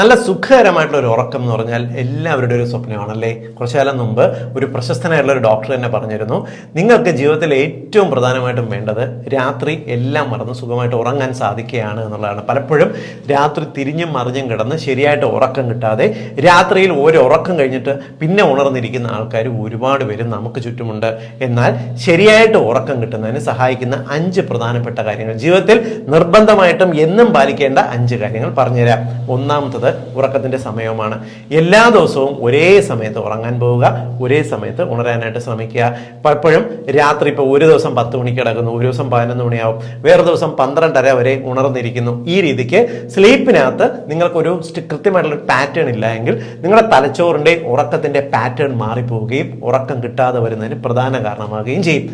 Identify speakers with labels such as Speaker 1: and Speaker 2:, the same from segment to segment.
Speaker 1: നല്ല സുഖകരമായിട്ടുള്ള ഒരു ഉറക്കം എന്ന് പറഞ്ഞാൽ എല്ലാവരുടെ ഒരു സ്വപ്നമാണല്ലേ. കുറച്ചു കാലം മുമ്പ് ഒരു പ്രശസ്തനായിട്ടുള്ള ഒരു ഡോക്ടർ തന്നെ പറഞ്ഞിരുന്നു, നിങ്ങൾക്ക് ജീവിതത്തിൽ ഏറ്റവും പ്രധാനമായിട്ടും വേണ്ടത് രാത്രി എല്ലാം മറന്ന് സുഖമായിട്ട് ഉറങ്ങാൻ സാധിക്കുകയാണ് എന്നുള്ളതാണ്. പലപ്പോഴും രാത്രി തിരിഞ്ഞും മറിഞ്ഞും കിടന്ന് ശരിയായിട്ട് ഉറക്കം കിട്ടാതെ രാത്രിയിൽ ഒരു ഉറക്കം കഴിഞ്ഞിട്ട് പിന്നെ ഉണർന്നിരിക്കുന്ന ആൾക്കാർ ഒരുപാട് പേര് നമുക്ക് ചുറ്റുമുണ്ട്. എന്നാൽ ശരിയായിട്ട് ഉറക്കം കിട്ടുന്നതിന് സഹായിക്കുന്ന 5 പ്രധാനപ്പെട്ട കാര്യങ്ങൾ, ജീവിതത്തിൽ നിർബന്ധമായിട്ടും എന്നും പാലിക്കേണ്ട 5 കാര്യങ്ങൾ പറഞ്ഞുതരാം. ഒന്നാമത്തത് ഉറക്കത്തിന്റെ സമയമാണ്. എല്ലാ ദിവസവും ഒരേ സമയത്ത് ഉറങ്ങാൻ പോവുക, ഒരേ സമയത്ത് ഉണരാനായിട്ട് ശ്രമിക്കുക. പലപ്പോഴും രാത്രി ഇപ്പോൾ ഒരു ദിവസം 10 മണിക്ക് കിടക്കുന്നു, ഒരു ദിവസം 11 മണിയാവും, വേറെ ദിവസം 12:30 വരെ ഉണർന്നിരിക്കുന്നു. ഈ രീതിക്ക് സ്ലീപ്പിനകത്ത് നിങ്ങൾക്കൊരു കൃത്യമായിട്ടുള്ള പാറ്റേൺ ഇല്ല എങ്കിൽ നിങ്ങളുടെ തലച്ചോറിന്റെ ഉറക്കത്തിന്റെ പാറ്റേൺ മാറിപ്പോവുകയും ഉറക്കം കിട്ടാതെ വരുന്നതിന് പ്രധാന കാരണമാകുകയും ചെയ്യും.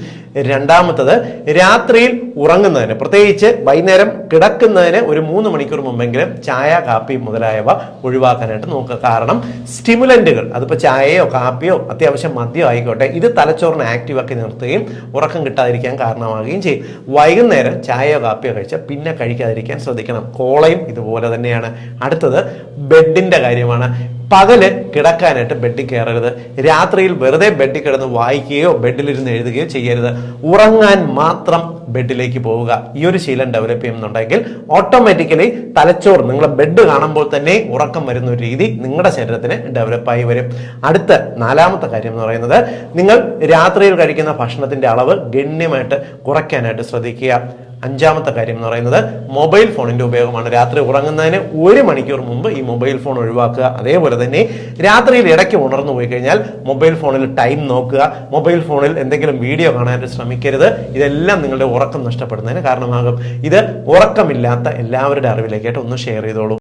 Speaker 1: രണ്ടാമത്തത്, രാത്രിയിൽ ഉറങ്ങുന്നതിന്, പ്രത്യേകിച്ച് വൈകുന്നേരം കിടക്കുന്നതിന് ഒരു 3 മണിക്കൂർ മുമ്പെങ്കിലും ചായ, കാപ്പി മുതലായവ ഒഴിവാക്കാനായിട്ട് നോക്കുക. കാരണം സ്റ്റിമുലന്റുകൾ, അതിപ്പോൾ ചായയോ കാപ്പിയോ അത്യാവശ്യം മദ്യമോ ആയിക്കോട്ടെ, ഇത് തലച്ചോറിനെ ആക്റ്റീവ് ആക്കി നിർത്തുകയും ഉറക്കം കിട്ടാതിരിക്കാൻ കാരണമാകുകയും ചെയ്യും. വൈകുന്നേരം ചായയോ കാപ്പിയോ കഴിച്ചാൽ പിന്നെ കഴിക്കാതിരിക്കാൻ ശ്രദ്ധിക്കണം. കോളയും ഇതുപോലെ തന്നെയാണ്. അടുത്തത് ബെഡിന്റെ കാര്യമാണ്. പകല് കിടക്കാനായിട്ട് ബെഡിൽ കയറരുത്. രാത്രിയിൽ വെറുതെ ബെഡിൽ കിടന്ന് വായിക്കുകയോ ബെഡിലിരുന്ന് എഴുതുകയോ ചെയ്യരുത്. ഉറങ്ങാൻ മാത്രം ബെഡിലേക്ക് പോവുക. ഈ ഒരു ശീലം ഡെവലപ്പ് ചെയ്യുന്നുണ്ടെങ്കിൽ ഓട്ടോമാറ്റിക്കലി തലച്ചോറ് നിങ്ങളുടെ ബെഡ് കാണുമ്പോൾ തന്നെ ഉറക്കം വരുന്ന ഒരു രീതി നിങ്ങളുടെ ശരീരത്തിന് ഡെവലപ്പായി വരും. അടുത്ത 4ാമത്തെ കാര്യം എന്ന് പറയുന്നത്, നിങ്ങൾ രാത്രിയിൽ കഴിക്കുന്ന ഭക്ഷണത്തിന്റെ അളവ് ഗണ്യമായിട്ട് കുറയ്ക്കാനായിട്ട് ശ്രദ്ധിക്കുക. 5ാമത്തെ കാര്യം എന്ന് പറയുന്നത്, മൊബൈൽ ഫോണിന്റെ ഉപയോഗമാണ്. രാത്രി ഉറങ്ങുന്നതിന് 1 മണിക്കൂർ മുമ്പ് ഈ മൊബൈൽ ഫോൺ ഒഴിവാക്കുക. അതേപോലെ തന്നെ രാത്രിയിൽ ഇടയ്ക്ക് ഉണർന്നു പോയി കഴിഞ്ഞാൽ മൊബൈൽ ഫോണിൽ ടൈം നോക്കുക, മൊബൈൽ ഫോണിൽ എന്തെങ്കിലും വീഡിയോ കാണാനായിട്ട് ശ്രമിക്കരുത്. ഇതെല്ലാം നിങ്ങളുടെ ഉറക്കം നഷ്ടപ്പെടുന്നതിന് കാരണമാകും. ഇത് ഉറക്കമില്ലാത്ത എല്ലാവരുടെ അറിവിലേക്കായിട്ട് ഒന്ന് ഷെയർ ചെയ്തോളൂ.